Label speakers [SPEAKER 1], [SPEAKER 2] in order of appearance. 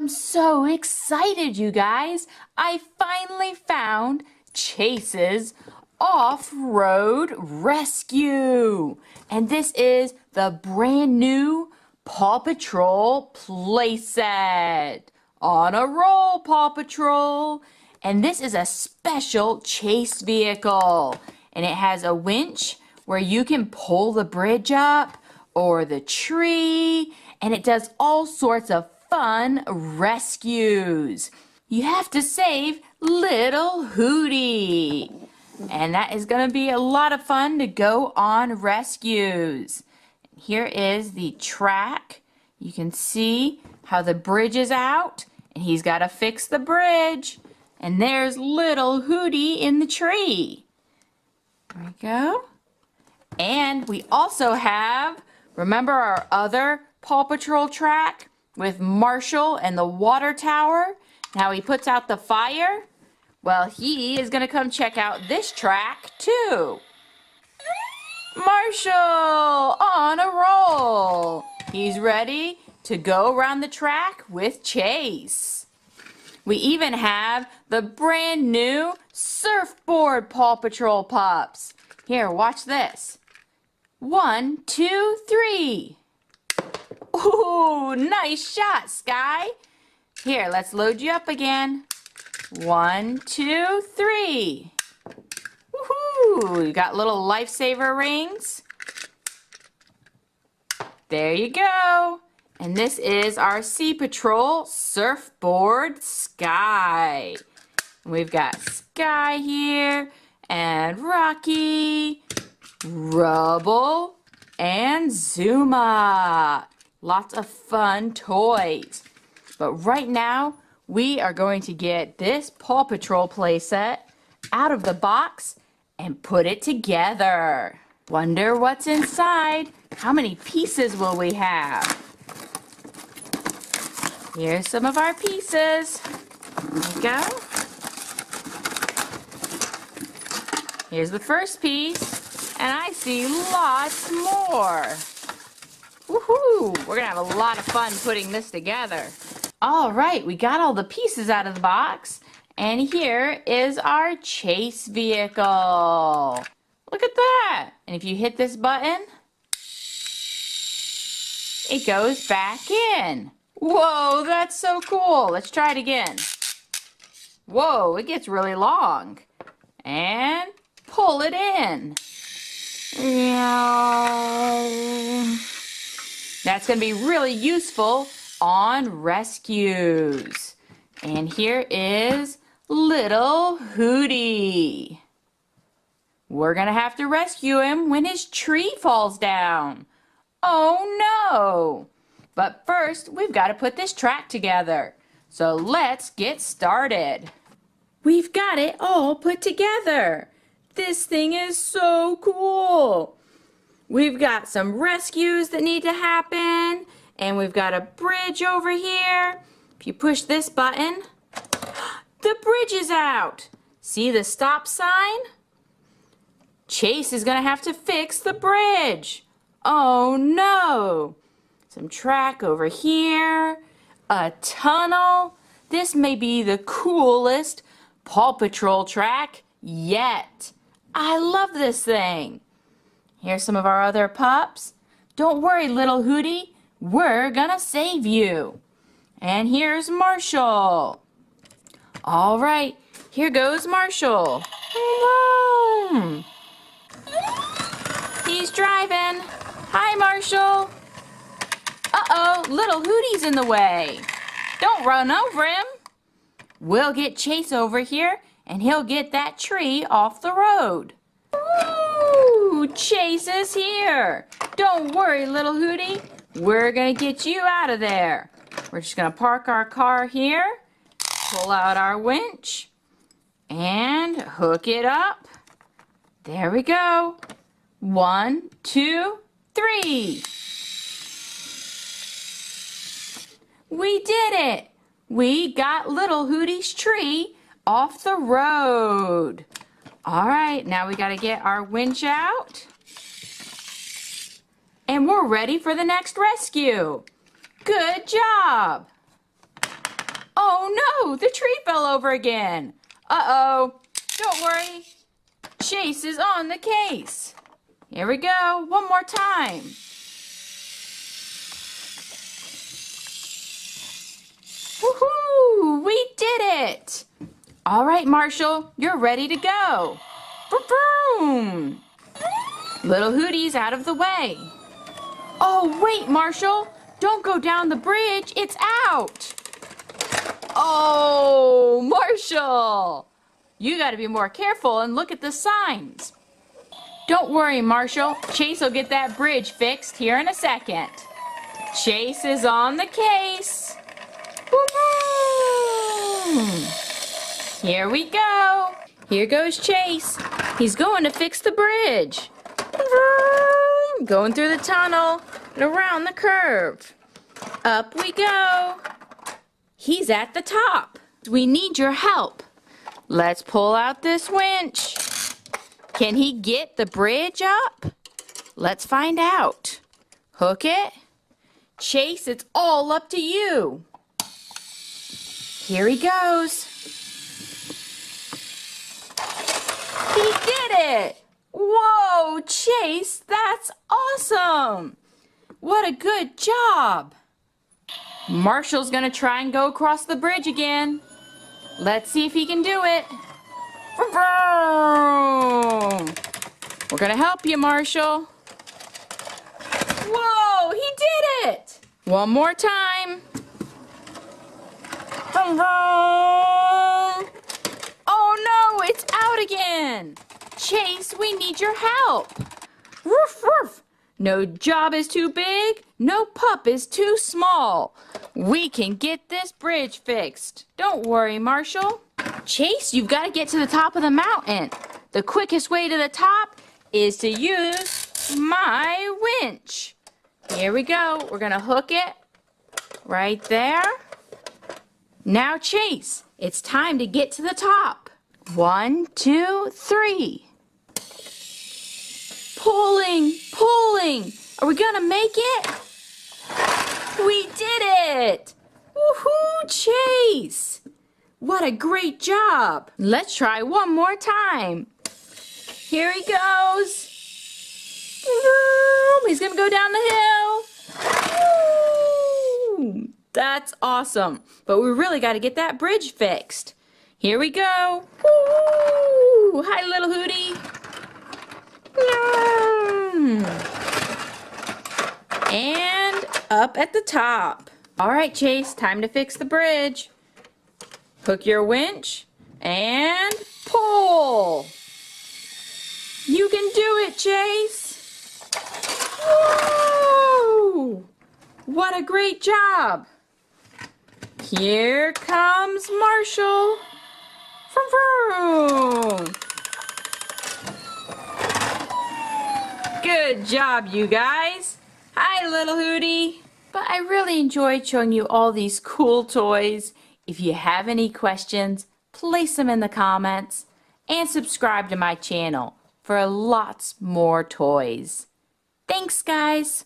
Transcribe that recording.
[SPEAKER 1] I'm so excited, you guys. I finally found Chase's off-road rescue. And this is the brand new Paw Patrol playset. On a roll, Paw Patrol. And this is a special Chase vehicle. And it has a winch where you can pull the bridge up or the tree. And it does all sorts of fun rescues. You have to save little Hootie. And that is going to be a lot of fun to go on rescues. Here is the track. You can see how the bridge is out, and he's got to fix the bridge. And there's little Hootie in the tree. There we go. And we also have, remember our other Paw Patrol track with Marshall and the water tower? How he puts out the fire? Well, he is going to come check out this track too. Marshall on a roll. He's ready to go around the track with Chase. We even have the brand new surfboard Paw Patrol pups. Here, watch this. 1, 2, 3. Ooh, nice shot, Sky. Here, let's load you up again. 1, 2, 3. Woohoo! You got little lifesaver rings. There you go. And this is our Sea Patrol surfboard Sky. We've got Sky here, and Rocky, Rubble, and Zuma. Lots of fun toys. But right now, we are going to get this Paw Patrol playset out of the box and put it together. Wonder what's inside. How many pieces will we have? Here's some of our pieces. There we go. Here's the first piece, and I see lots more. Woohoo! We're gonna have a lot of fun putting this together. All right, we got all the pieces out of the box, and here is our Chase vehicle. Look at that! And if you hit this button, it goes back in. Whoa, that's so cool. Let's try it again. Whoa, it gets really long. And pull it in. That's going to be really useful on rescues. And here is little Hootie. We're going to have to rescue him when his tree falls down. Oh no! But first, we've got to put this track together. So let's get started. We've got it all put together. This thing is so cool. We've got some rescues that need to happen, and we've got a bridge over here. If you push this button, the bridge is out. See the stop sign? Chase is going to have to fix the bridge. Oh no! Some track over here, a tunnel. This may be the coolest Paw Patrol track yet. I love this thing. Here's some of our other pups. Don't worry, little Hootie. We're gonna save you. And here's Marshall. All right, here goes Marshall. Hello. He's driving. Hi, Marshall. Uh-oh, little Hootie's in the way. Don't run over him. We'll get Chase over here, and he'll get that tree off the road. Woo! Chase is here. Don't worry, little Hootie. We're going to get you out of there. We're just going to park our car here, pull out our winch, and hook it up. There we go. 1, 2, 3. We did it. We got little Hootie's tree off the road. All right, now we got to get our winch out. And we're ready for the next rescue. Good job. Woohoo! The tree fell over again. Uh-oh. Don't worry. Chase is on the case. Here we go. One more time. Woohoo! We did it! All right, Marshall, you're ready to go. Boom! Little Hootie's out of the way. Oh, wait, Marshall. Don't go down the bridge. It's out. Oh, Marshall. You got to be more careful and look at the signs. Don't worry, Marshall. Chase will get that bridge fixed here in a second. Chase is on the case. Boom! Here we go. Here goes Chase. He's going to fix the bridge. Going through the tunnel and around the curve. Up we go. He's at the top. We need your help. Let's pull out this winch. Can he get the bridge up? Let's find out. Hook it. Chase, it's all up to you. Here he goes. He did it! Whoa, Chase, that's awesome! What a good job! Marshall's gonna try and go across the bridge again. Let's see if he can do it. We're gonna help you, Marshall. Whoa, he did it! One more time. Oh no, it's out again! Chase, we need your help! Woof, woof. No job is too big, no pup is too small. We can get this bridge fixed. Don't worry, Marshall. Chase, you've got to get to the top of the mountain. The quickest way to the top is to use my winch. Here we go. We're going to hook it right there. Now, Chase, it's time to get to the top. 1, 2, 3. Pulling, pulling. Are we gonna make it? We did it! Woohoo, Chase! What a great job. Let's try one more time. Here he goes. He's gonna go down the hill. Woo! That's awesome. But we really got to get that bridge fixed. Here we go. Woo! Hi, little Hootie. And up at the top. All right, Chase, time to fix the bridge. Hook your winch and pull. You can do it, Chase. Woo! What a great job. Here comes Marshall. Vroom, vroom. Good job, you guys. Hi, little Hootie. But I really enjoyed showing you all these cool toys. If you have any questions, place them in the comments and subscribe to my channel for lots more toys. Thanks, guys.